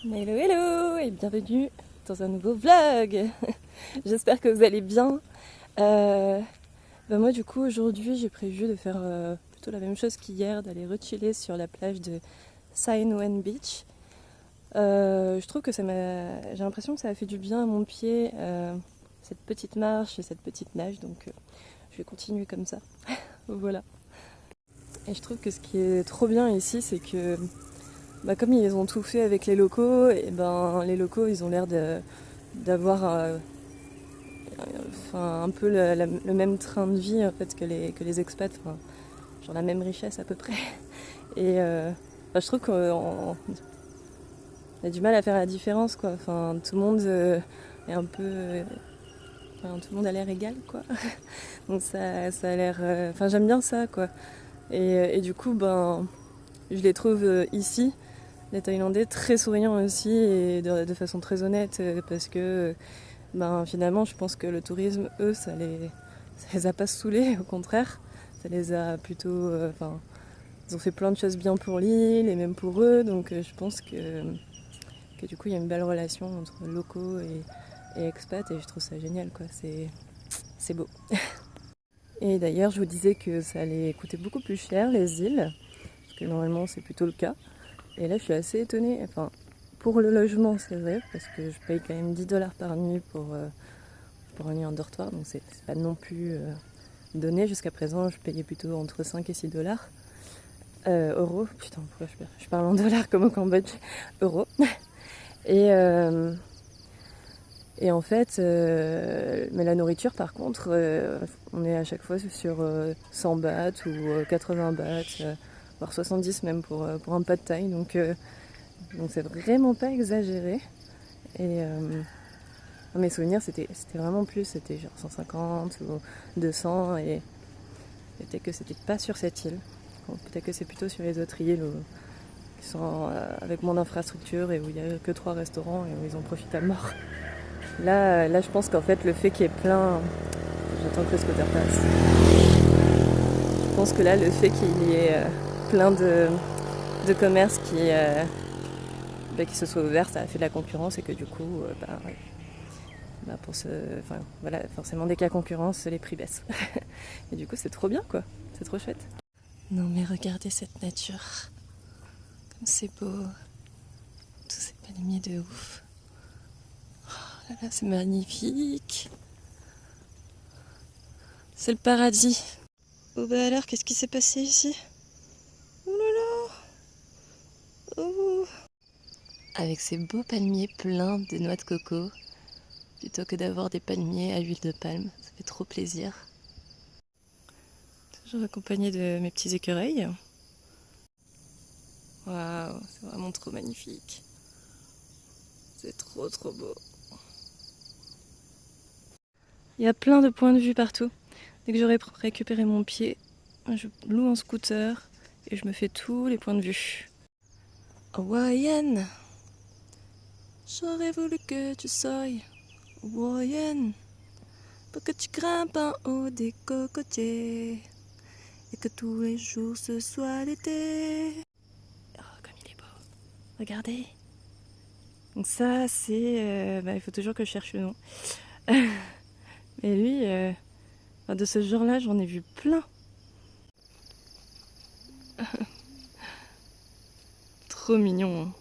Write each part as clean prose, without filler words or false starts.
Hello hello et bienvenue dans un nouveau vlog. J'espère que vous allez bien. Moi du coup aujourd'hui j'ai prévu de faire plutôt la même chose qu'hier, d'aller rechiller sur la plage de Sai Nguyen Beach. Je trouve que j'ai l'impression que ça a fait du bien à mon pied, cette petite marche et cette petite nage, donc je vais continuer comme ça. Voilà. Et je trouve que ce qui est trop bien ici, c'est que comme ils ont tout fait avec les locaux, et les locaux ils ont l'air d'avoir un peu le même train de vie en fait, que les expats, genre la même richesse à peu près. Et je trouve qu'on a du mal à faire la différence, quoi. Tout le monde est un peu. Tout le monde a l'air égal, quoi. Donc ça a l'air. J'aime bien ça, quoi. Et du coup, je les trouve ici, les Thaïlandais, très souriants aussi et de façon très honnête, parce que finalement je pense que le tourisme, eux, ça les a pas saoulés, au contraire, ça les a plutôt. Ils ont fait plein de choses bien pour l'île et même pour eux, donc je pense que du coup il y a une belle relation entre locaux et expats et je trouve ça génial, quoi. C'est beau. Et d'ailleurs, je vous disais que ça allait coûter beaucoup plus cher les îles, parce que normalement c'est plutôt le cas. Et là, je suis assez étonnée. Pour le logement, c'est vrai, parce que je paye quand même 10 $ par nuit pour une nuit en dortoir, donc c'est pas non plus donné. Jusqu'à présent, je payais plutôt entre 5 et 6 $ euros. Putain, pourquoi je parle en dollars comme au Cambodge? Euros. Et, et en fait, mais la nourriture, par contre, on est à chaque fois sur 100 bahts ou 80 bahts, voire 70 même pour un pad thai. Donc c'est vraiment pas exagéré. Et dans mes souvenirs, c'était vraiment plus. C'était genre 150 ou 200. Et peut-être que c'était pas sur cette île. Peut-être que c'est plutôt sur les autres îles qui sont avec moins d'infrastructures et où il n'y a que 3 restaurants et où ils en profitent à mort. Là, je pense qu'en fait, le fait qu'il y ait plein. J'attends que le scooter passe. Je pense que là, le fait qu'il y ait plein de commerces qui se soient ouverts, ça a fait de la concurrence et que du coup, voilà, forcément, dès qu'il y a concurrence, les prix baissent. Et du coup, c'est trop bien, quoi. C'est trop chouette. Non, mais regardez cette nature. Comme c'est beau. Tous ces palmiers de ouf. Oh là là, c'est magnifique. C'est le paradis. Oh bah alors, qu'est-ce qui s'est passé ici? Oh là là. Oh. Avec ces beaux palmiers pleins de noix de coco, plutôt que d'avoir des palmiers à huile de palme, ça fait trop plaisir. Toujours accompagné de mes petits écureuils. Waouh, c'est vraiment trop magnifique. C'est trop trop beau. Il y a plein de points de vue partout. Dès que j'aurai récupéré mon pied, je loue un scooter et je me fais tous les points de vue. Hawaïenne, j'aurais voulu que tu sois hawaïenne, pour que tu grimpes en haut des cocotiers et que tous les jours ce soit l'été. Oh, comme il est beau. Regardez. Donc ça, c'est... il faut toujours que je cherche le nom. Et lui, de ce genre-là, j'en ai vu plein. Trop mignon. Hein.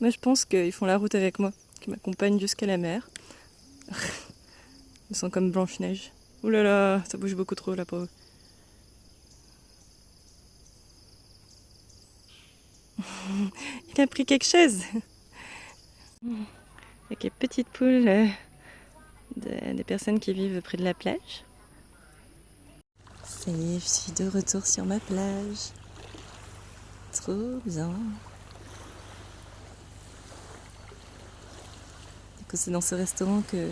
Moi, je pense qu'ils font la route avec moi, qu'ils m'accompagnent jusqu'à la mer. Ils sont comme Blanche-Neige. Ouh là là, ça bouge beaucoup trop là pour eux. Il a pris quelque chose. Avec les petites poules des personnes qui vivent près de la plage. Ça y est, je suis de retour sur ma plage. Trop bien. Du coup, c'est dans ce restaurant que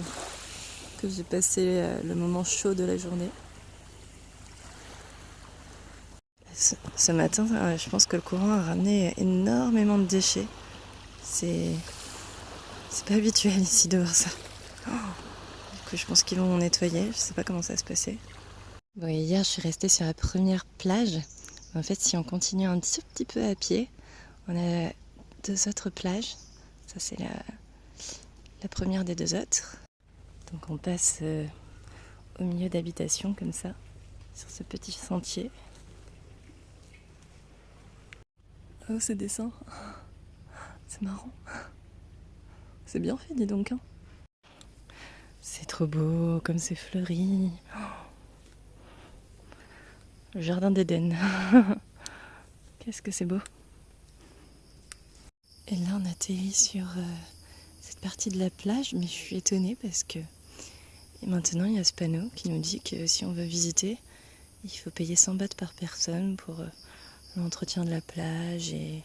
j'ai passé le moment chaud de la journée. Ce matin, je pense que le courant a ramené énormément de déchets. C'est pas habituel ici de voir ça. Du coup, je pense qu'ils vont nettoyer. Je sais pas comment ça va se passer. Bon, hier, je suis restée sur la première plage. En fait, si on continue un petit peu à pied, on a 2 autres plages. Ça c'est la première des 2 autres. Donc on passe au milieu d'habitations comme ça, sur ce petit sentier. Oh ce dessin, c'est marrant. C'est bien fait dis donc. Hein. C'est trop beau, comme c'est fleuri. Le jardin d'Éden. Qu'est-ce que c'est beau. Et là on atterrit sur cette partie de la plage, mais je suis étonnée parce que et maintenant il y a ce panneau qui nous dit que si on veut visiter, il faut payer 100 bahts par personne pour l'entretien de la plage et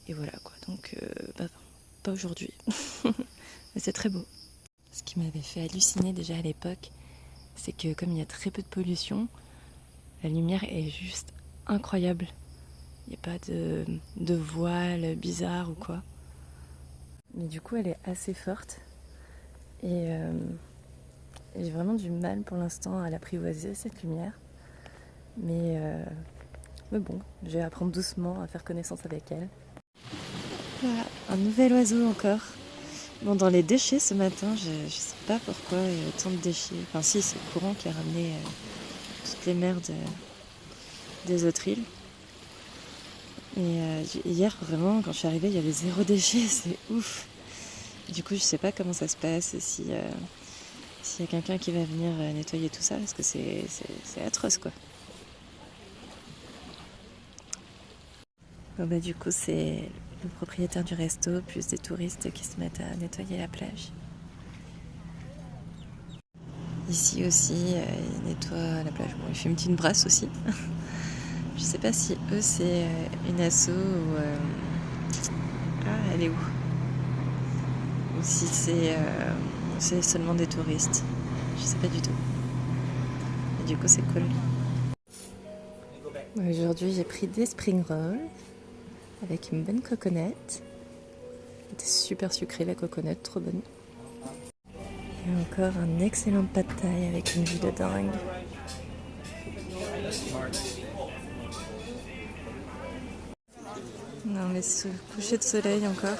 voilà quoi. Donc pas aujourd'hui. Mais c'est très beau. Ce qui m'avait fait halluciner déjà à l'époque, c'est que comme il y a très peu de pollution, la lumière est juste incroyable. Il n'y a pas de voile bizarre ou quoi. Mais du coup elle est assez forte et j'ai vraiment du mal pour l'instant à l'apprivoiser cette lumière. Mais bon, je vais apprendre doucement à faire connaissance avec elle. Voilà, un nouvel oiseau encore. Bon, dans les déchets ce matin, je sais pas pourquoi il y a autant de déchets. Enfin si, c'est le courant qui a ramené toutes les merdes des autres îles. Et hier, vraiment, quand je suis arrivée, il y avait 0 déchet, c'est ouf. Du coup, je sais pas comment ça se passe, s'il y a quelqu'un qui va venir nettoyer tout ça, parce que c'est atroce quoi. Bon, bah, du coup, c'est le propriétaire du resto, plus des touristes qui se mettent à nettoyer la plage. Ici aussi, ils nettoient la plage. Bon, ils fument une brasse aussi. Je sais pas si eux, c'est une asso ou... Ah, elle est où? Ou si c'est seulement des touristes. Je sais pas du tout. Et du coup, c'est cool. Aujourd'hui, j'ai pris des spring rolls avec une bonne coconut. C'était super sucré la coconut, trop bonne. Et encore un excellent pad thai avec une vue de dingue. Non mais ce coucher de soleil encore.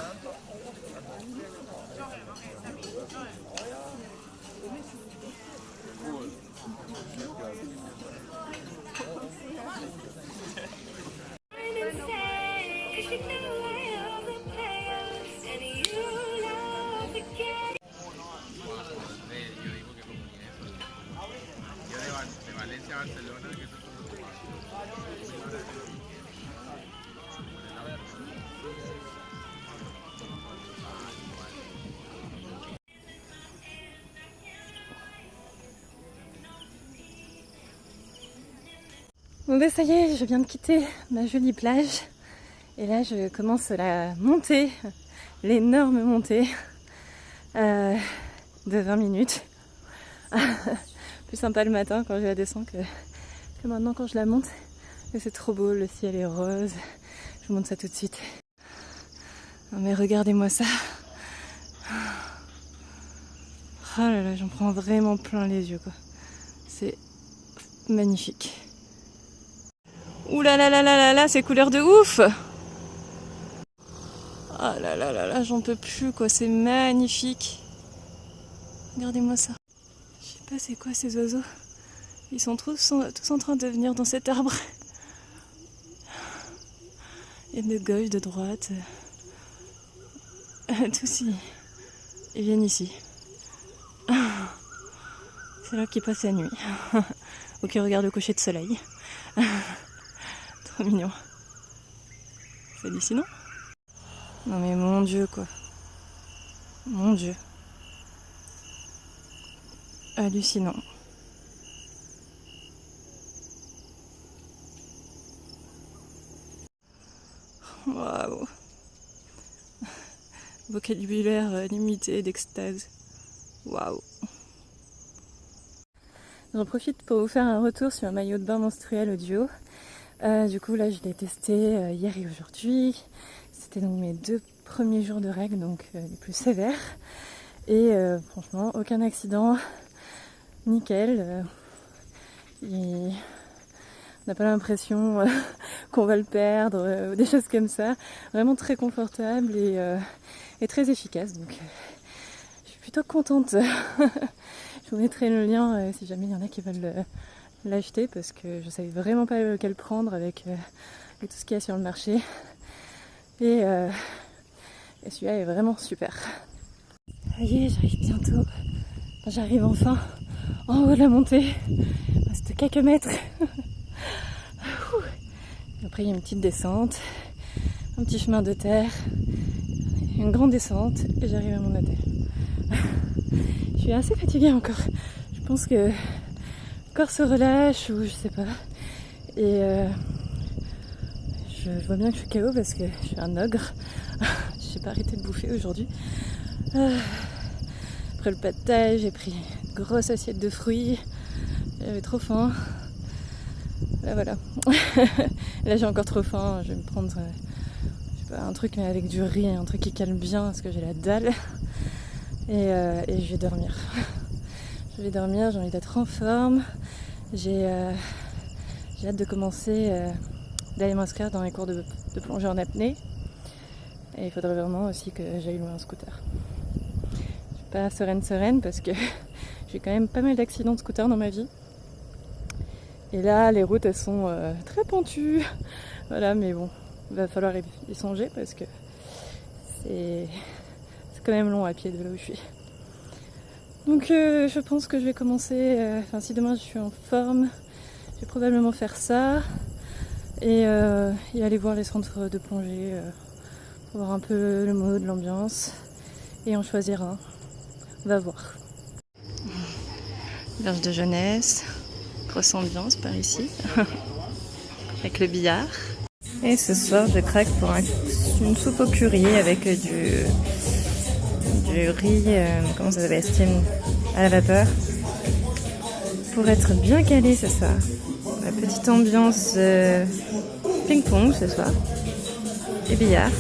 Bon ben ça y est, je viens de quitter ma jolie plage et là je commence la montée, l'énorme montée de 20 minutes. Plus sympa le matin quand je la descends que maintenant quand je la monte. Et c'est trop beau, le ciel est rose. Je vous montre ça tout de suite. Non mais regardez-moi ça. Oh là là, j'en prends vraiment plein les yeux quoi. C'est magnifique. Ouh là là là là là là, c'est couleur de ouf! Oh là là là là, j'en peux plus quoi, c'est magnifique. Regardez-moi ça. Je sais pas c'est quoi ces oiseaux. Ils sont tous en train de venir dans cet arbre. Et de gauche, de droite. Tous ils viennent ici. C'est là qu'ils passent la nuit. Ou qui regardent le coucher de soleil. Trop mignon. C'est hallucinant. Non mais mon Dieu quoi. Mon Dieu. Hallucinant. Waouh. Vocabulaire limité d'extase. Waouh. J'en profite pour vous faire un retour sur un maillot de bain menstruel audio. Du coup là je l'ai testé hier et aujourd'hui. C'était donc mes 2 premiers jours de règles, donc les plus sévères. Et franchement aucun accident, nickel. Et n'a pas l'impression qu'on va le perdre, des choses comme ça. Vraiment très confortable et très efficace. Donc je suis plutôt contente. Je vous mettrai le lien si jamais il y en a qui veulent l'acheter parce que je savais vraiment pas lequel prendre avec tout ce qu'il y a sur le marché. Et celui-là est vraiment super. Ça y est, j'arrive bientôt. J'arrive enfin en haut de la montée. Il reste quelques mètres. Après, il y a une petite descente, un petit chemin de terre, une grande descente et j'arrive à mon hôtel. Je suis assez fatiguée encore. Je pense que le corps se relâche ou je sais pas. Et je vois bien que je suis KO parce que je suis un ogre. J'ai pas arrêté de bouffer aujourd'hui. Après le pad thai, j'ai pris une grosse assiette de fruits. J'avais trop faim. Là voilà. Là j'ai encore trop faim. Je vais me prendre je sais pas, un truc mais avec du riz, un truc qui calme bien parce que j'ai la dalle. Et je vais dormir. Je vais dormir, j'ai envie d'être en forme. J'ai hâte de commencer d'aller m'inscrire dans les cours de plongée en apnée. Et il faudrait vraiment aussi que j'aille louer un scooter. Je suis pas sereine parce que j'ai quand même pas mal d'accidents de scooter dans ma vie. Et là, les routes, elles sont très pentues. Voilà, mais bon, il va falloir y songer parce que c'est quand même long à pied de là où je suis. Donc je pense que je vais commencer, si demain je suis en forme, je vais probablement faire ça. Et aller voir les centres de plongée pour voir un peu le mode, l'ambiance. Et en choisir un. On va voir. Berge de jeunesse. Grosse ambiance par ici. Avec le billard. Et ce soir, je craque pour une soupe au curry avec du riz, comment ça s'appelle, steam à la vapeur. Pour être bien calé ce soir. La petite ambiance ping-pong ce soir. Et billard.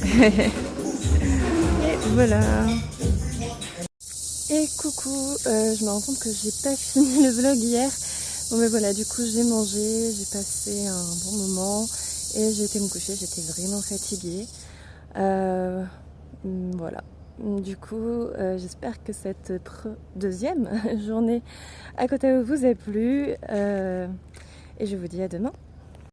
Et voilà. Et coucou, je me rends compte que j'ai pas fini le vlog hier. Bon mais voilà, du coup j'ai mangé, j'ai passé un bon moment et j'ai été me coucher, j'étais vraiment fatiguée. Voilà. Du coup, j'espère que cette deuxième journée à Koh Tao vous a plu. Et je vous dis à demain.